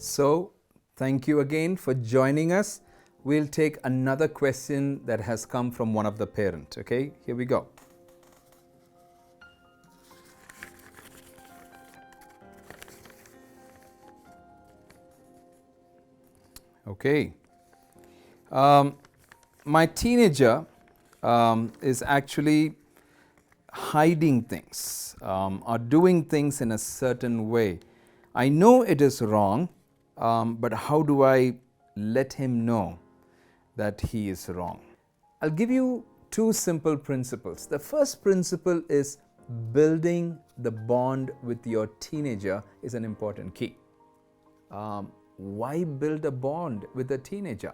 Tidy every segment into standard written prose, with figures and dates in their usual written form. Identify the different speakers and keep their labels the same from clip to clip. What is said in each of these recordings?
Speaker 1: So, thank you again for joining us. We'll take another question that has come from one of the parents. Okay, here we go. Okay. My teenager is actually hiding things or doing things in a certain way. I know it is wrong, but how do I let him know that he is wrong? I'll give you two simple principles. The first principle is building the bond with your teenager is an important key. Why build a bond with a teenager?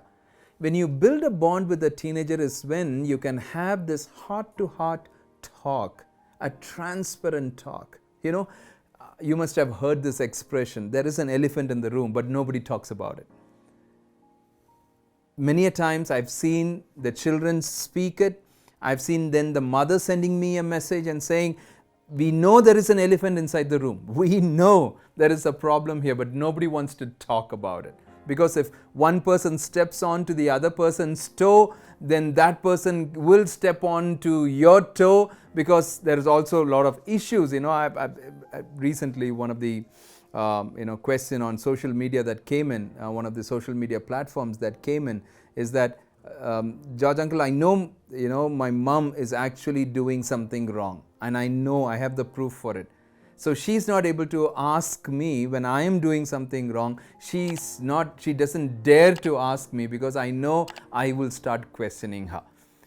Speaker 1: When you build a bond with a teenager is when you can have this heart-to-heart talk, a transparent talk. You know, you must have heard this expression, there is an elephant in the room, but nobody talks about it. Many a times I've seen the children speak it. I've seen then the mother sending me a message and saying, we know there is an elephant inside the room. We know there is a problem here, but nobody wants to talk about it. Because if one person steps on to the other person's toe, then that person will step on to your toe, because there is also a lot of issues. You know, I recently one of the question on social media that came in, one of the social media platforms that came in is that, George uncle, I know, my mom is actually doing something wrong, and I know I have the proof for it. So she's not able to ask me when I am doing something wrong. She doesn't dare to ask me because I know I will start questioning her.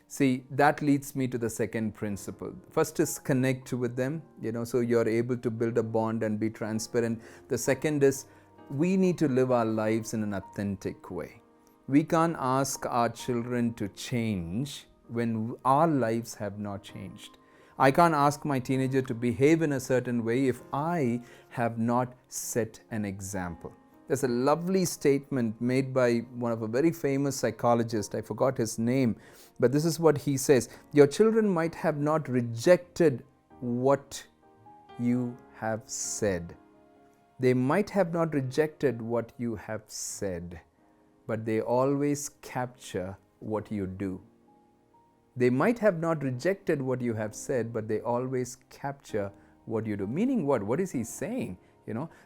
Speaker 1: See, that leads me to the second principle. First is connect with them, so you're able to build a bond and be transparent. The second is we need to live our lives in an authentic way. We can't ask our children to change when our lives have not changed. I can't ask my teenager to behave in a certain way if I have not set an example. There's a lovely statement made by one of a very famous psychologist. I forgot his name, but this is what he says. Your children might have not rejected what you have said. They might have not rejected what you have said, but they always capture what you do. They might have not rejected what you have said, but they always capture what you do. Meaning what? What is he saying?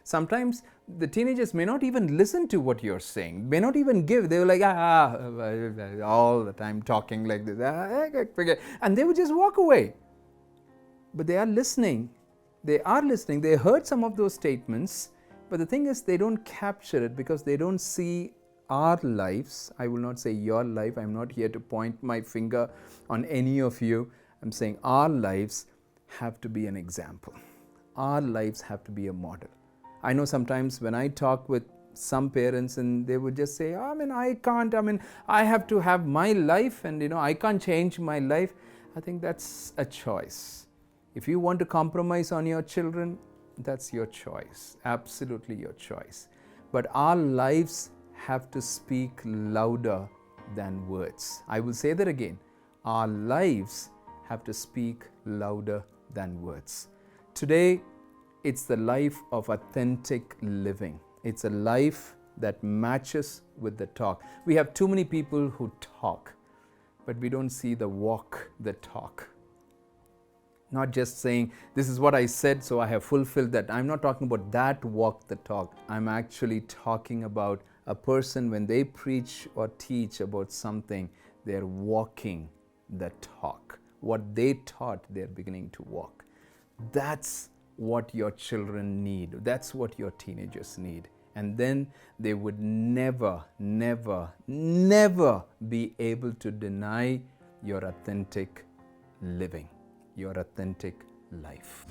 Speaker 1: Sometimes the teenagers may not even listen to what you're saying, may not even give. They were like, all the time talking like this, and they would just walk away. But they are listening. They heard some of those statements, but the thing is they don't capture it because they don't see our lives. I will not say your life. I'm not here to point my finger on any of you. I'm saying our lives have to be an example. Our lives have to be a model. I know sometimes when I talk with some parents and they would just say, I can't, I have to have my life and I can't change my life. I think that's a choice. If you want to compromise on your children, that's your choice, absolutely your choice. But our lives have to speak louder than words. I will say that again. Our lives have to speak louder than words. Today, it's the life of authentic living. It's a life that matches with the talk. We have too many people who talk, but we don't see the walk, the talk. Not just saying, this is what I said, so I have fulfilled that. I'm not talking about that walk, the talk. I'm actually talking about a person when they preach or teach about something, they're walking the talk. What they taught, they're beginning to walk. That's what your children need. That's what your teenagers need. And then they would never, never, never be able to deny your authentic living, your authentic life.